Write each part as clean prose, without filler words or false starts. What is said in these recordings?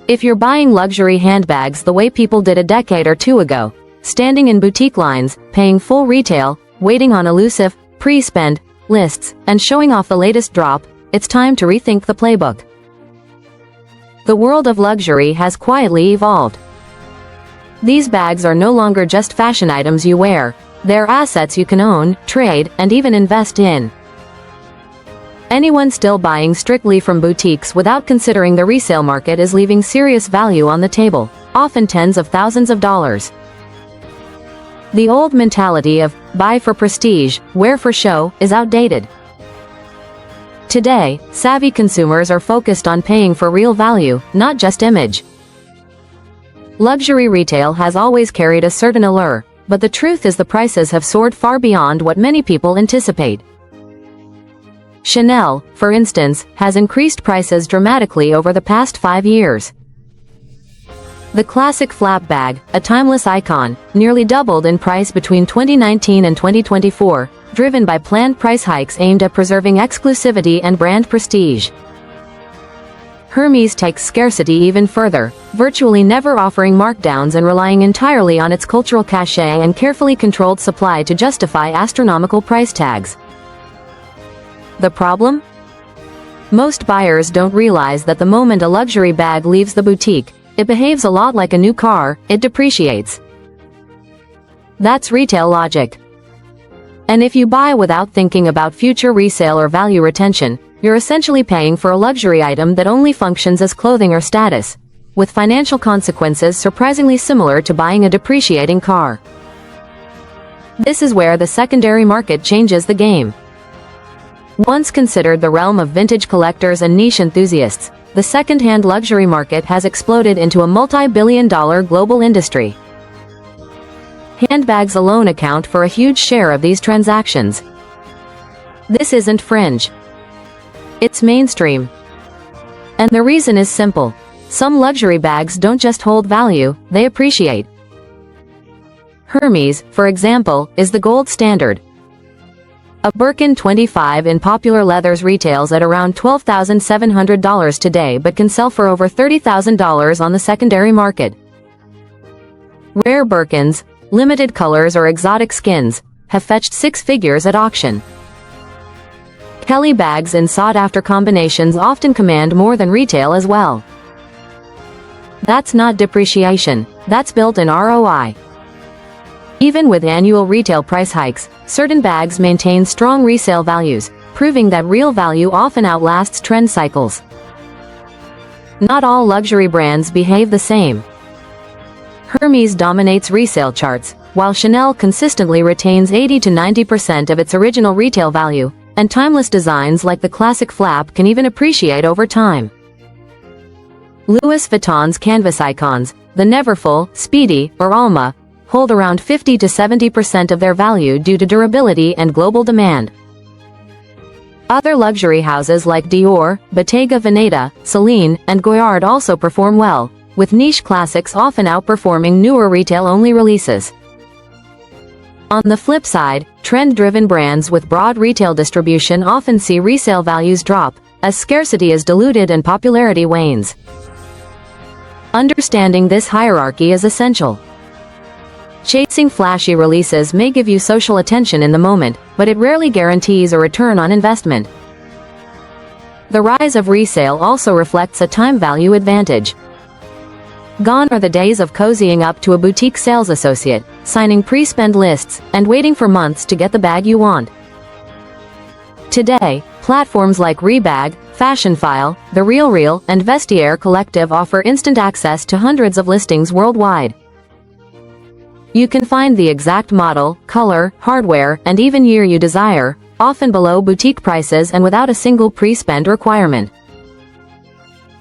If you're buying luxury handbags the way people did a decade or two ago, standing in boutique lines, paying full retail, waiting on elusive, pre-spend lists, and showing off the latest drop, it's time to rethink the playbook. The world of luxury has quietly evolved. These bags are no longer just fashion items you wear, they're assets you can own, trade, and even invest in. Anyone still buying strictly from boutiques without considering the resale market is leaving serious value on the table, often tens of thousands of dollars. The old mentality of, buy for prestige, wear for show, is outdated. Today, savvy consumers are focused on paying for real value, not just image. Luxury retail has always carried a certain allure, but the truth is the prices have soared far beyond what many people anticipate. Chanel, for instance, has increased prices dramatically over the past 5 years. The classic flap bag, a timeless icon, nearly doubled in price between 2019 and 2024, driven by planned price hikes aimed at preserving exclusivity and brand prestige. Hermès takes scarcity even further, virtually never offering markdowns and relying entirely on its cultural cachet and carefully controlled supply to justify astronomical price tags. The problem? Most buyers don't realize that the moment a luxury bag leaves the boutique, it behaves a lot like a new car, it depreciates. That's retail logic. And if you buy without thinking about future resale or value retention, you're essentially paying for a luxury item that only functions as clothing or status, with financial consequences surprisingly similar to buying a depreciating car. This is where the secondary market changes the game. Once considered the realm of vintage collectors and niche enthusiasts, the second-hand luxury market has exploded into a multi-billion-dollar global industry. Handbags alone account for a huge share of these transactions. This isn't fringe. It's mainstream. And the reason is simple. Some luxury bags don't just hold value, they appreciate. Hermès, for example, is the gold standard. A Birkin 25 in popular leathers retails at around $12,700 today but can sell for over $30,000 on the secondary market. Rare Birkins, limited colors or exotic skins, have fetched 6 figures at auction. Kelly bags in sought-after combinations often command more than retail as well. That's not depreciation, that's built-in ROI. Even with annual retail price hikes, certain bags maintain strong resale values, proving that real value often outlasts trend cycles. Not all luxury brands behave the same. Hermès dominates resale charts, while Chanel consistently retains 80 to 90% of its original retail value, and timeless designs like the classic flap can even appreciate over time. Louis Vuitton's canvas icons, the Neverfull, Speedy, or Alma, hold around 50 to 70% of their value due to durability and global demand. Other luxury houses like Dior, Bottega Veneta, Celine, and Goyard also perform well, with niche classics often outperforming newer retail-only releases. On the flip side, trend-driven brands with broad retail distribution often see resale values drop, as scarcity is diluted and popularity wanes. Understanding this hierarchy is essential. Chasing flashy releases may give you social attention in the moment, but it rarely guarantees a return on investment. The rise of resale also reflects a time value advantage. Gone are the days of cozying up to a boutique sales associate, signing pre-spend lists, and waiting for months to get the bag you want. Today, platforms like Rebag, Fashionphile, the RealReal, and Vestiaire Collective offer instant access to hundreds of listings worldwide. You can find the exact model, color, hardware, and even year you desire, often below boutique prices and without a single pre-spend requirement.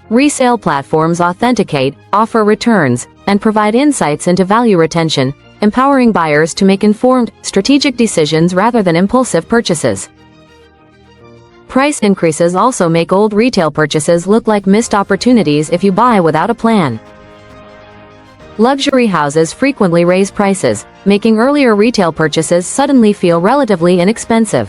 Resale platforms authenticate, offer returns, and provide insights into value retention, empowering buyers to make informed, strategic decisions rather than impulsive purchases. Price increases also make old retail purchases look like missed opportunities if you buy without a plan. Luxury houses frequently raise prices, making earlier retail purchases suddenly feel relatively inexpensive.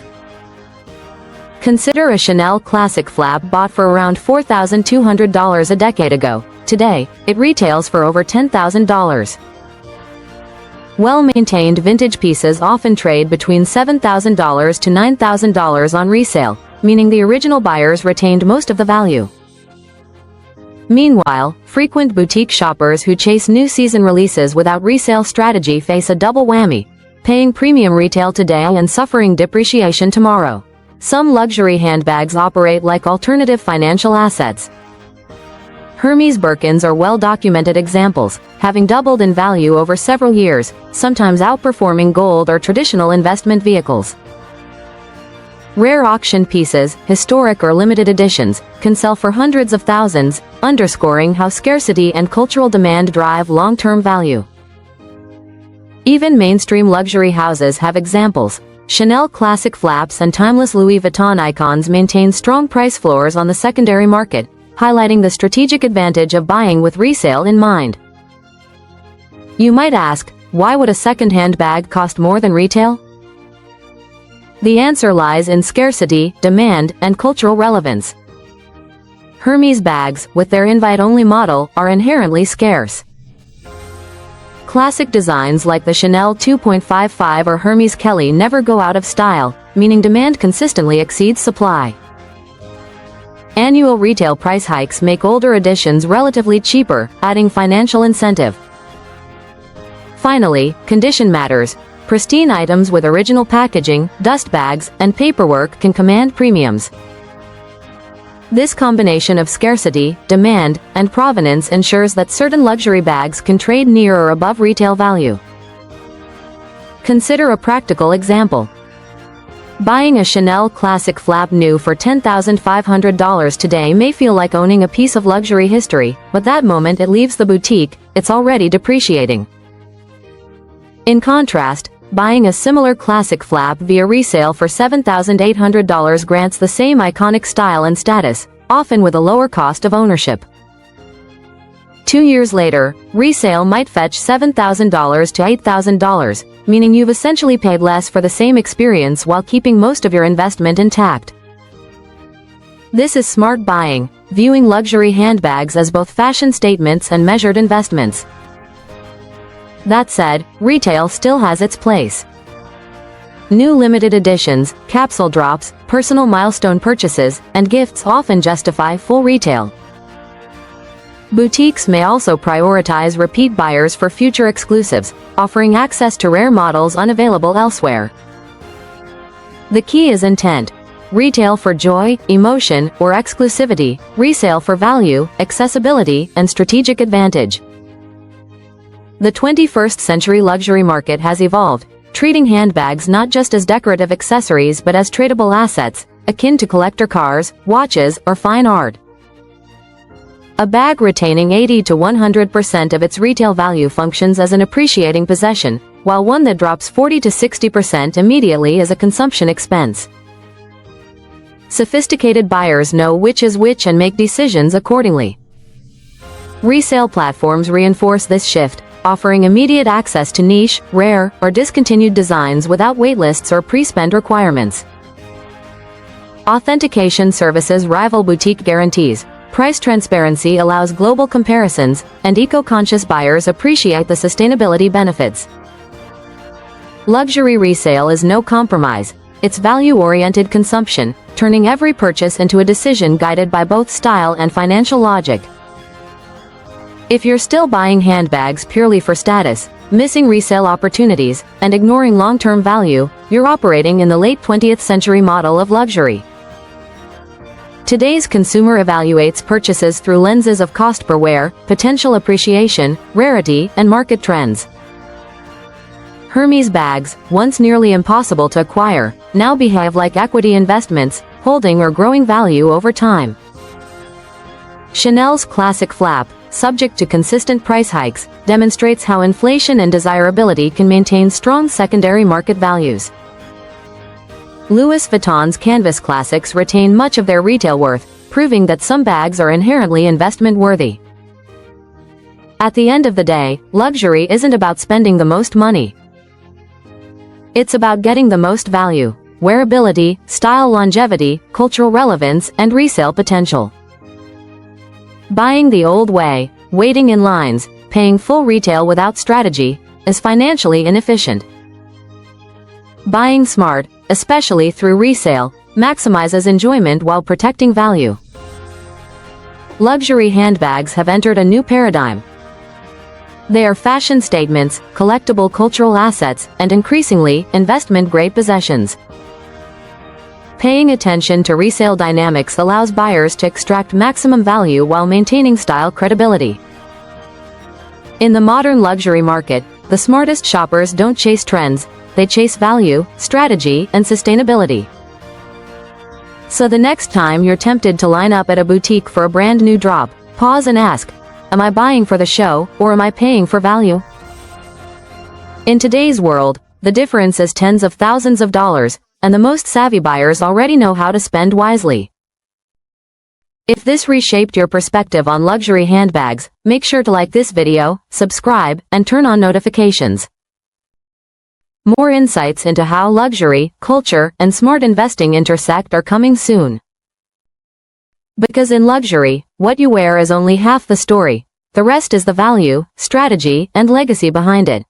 Consider a Chanel classic flap bought for around $4,200 a decade ago, Today, it retails for over $10,000. Well-maintained vintage pieces often trade between $7,000 to $9,000 on resale, meaning the original buyers retained most of the value. Meanwhile, frequent boutique shoppers who chase new season releases without resale strategy face a double whammy, paying premium retail today and suffering depreciation tomorrow. Some luxury handbags operate like alternative financial assets. Hermès Birkins are well-documented examples, having doubled in value over several years, sometimes outperforming gold or traditional investment vehicles. Rare auction pieces, historic or limited editions, can sell for hundreds of thousands, underscoring how scarcity and cultural demand drive long-term value. Even mainstream luxury houses have examples. Chanel classic flaps and timeless Louis Vuitton icons maintain strong price floors on the secondary market, highlighting the strategic advantage of buying with resale in mind. You might ask, why would a second-hand bag cost more than retail? The answer lies in scarcity, demand, and cultural relevance. Hermès bags, with their invite-only model, are inherently scarce. Classic designs like the Chanel 2.55 or Hermès Kelly never go out of style, meaning demand consistently exceeds supply. Annual retail price hikes make older editions relatively cheaper, adding financial incentive. Finally, condition matters. Pristine items with original packaging, dust bags, and paperwork can command premiums. This combination of scarcity, demand, and provenance ensures that certain luxury bags can trade near or above retail value. Consider a practical example. Buying a Chanel classic flap new for $10,500 today may feel like owning a piece of luxury history, but that moment it leaves the boutique, it's already depreciating. In contrast, buying a similar classic flap via resale for $7,800 grants the same iconic style and status, often with a lower cost of ownership. 2 years later, resale might fetch $7,000 to $8,000, meaning you've essentially paid less for the same experience while keeping most of your investment intact. This is smart buying, viewing luxury handbags as both fashion statements and measured investments. That said, retail still has its place. New limited editions, capsule drops, personal milestone purchases, and gifts often justify full retail. Boutiques may also prioritize repeat buyers for future exclusives, offering access to rare models unavailable elsewhere. The key is intent. Retail for joy, emotion, or exclusivity, resale for value, accessibility, and strategic advantage. The 21st century luxury market has evolved, treating handbags not just as decorative accessories but as tradable assets, akin to collector cars, watches, or fine art. A bag retaining 80 to 100% of its retail value functions as an appreciating possession, while one that drops 40 to 60% immediately is a consumption expense. Sophisticated buyers know which is which and make decisions accordingly. Resale platforms reinforce this shift, offering immediate access to niche, rare, or discontinued designs without waitlists or pre-spend requirements. Authentication services rival boutique guarantees, price transparency allows global comparisons, and eco-conscious buyers appreciate the sustainability benefits. Luxury resale is no compromise. It's value-oriented consumption, turning every purchase into a decision guided by both style and financial logic. If you're still buying handbags purely for status, missing resale opportunities, and ignoring long-term value, you're operating in the late 20th century model of luxury. Today's consumer evaluates purchases through lenses of cost per wear, potential appreciation, rarity, and market trends. Hermès bags, once nearly impossible to acquire, now behave like equity investments, holding or growing value over time. Chanel's classic flap, subject to consistent price hikes, demonstrates how inflation and desirability can maintain strong secondary market values. Louis Vuitton's canvas classics retain much of their retail worth, proving that some bags are inherently investment-worthy. At the end of the day, luxury isn't about spending the most money. It's about getting the most value, wearability, style longevity, cultural relevance, and resale potential. Buying the old way, Waiting in lines, paying full retail without strategy, is financially inefficient. Buying smart, especially through resale, maximizes enjoyment while protecting value. Luxury handbags have entered a new paradigm. They are fashion statements, collectible cultural assets, and increasingly, investment-grade possessions. Paying attention to resale dynamics allows buyers to extract maximum value while maintaining style credibility. In the modern luxury market, the smartest shoppers don't chase trends, they chase value, strategy, and sustainability. So the next time you're tempted to line up at a boutique for a brand new drop, pause and ask, am I buying for the show, or am I paying for value? In today's world, the difference is tens of thousands of dollars, and the most savvy buyers already know how to spend wisely. If this reshaped your perspective on luxury handbags, make sure to like this video, subscribe, and turn on notifications. More insights into how luxury, culture, and smart investing intersect are coming soon. Because in luxury, what you wear is only half the story. The rest is the value, strategy, and legacy behind it.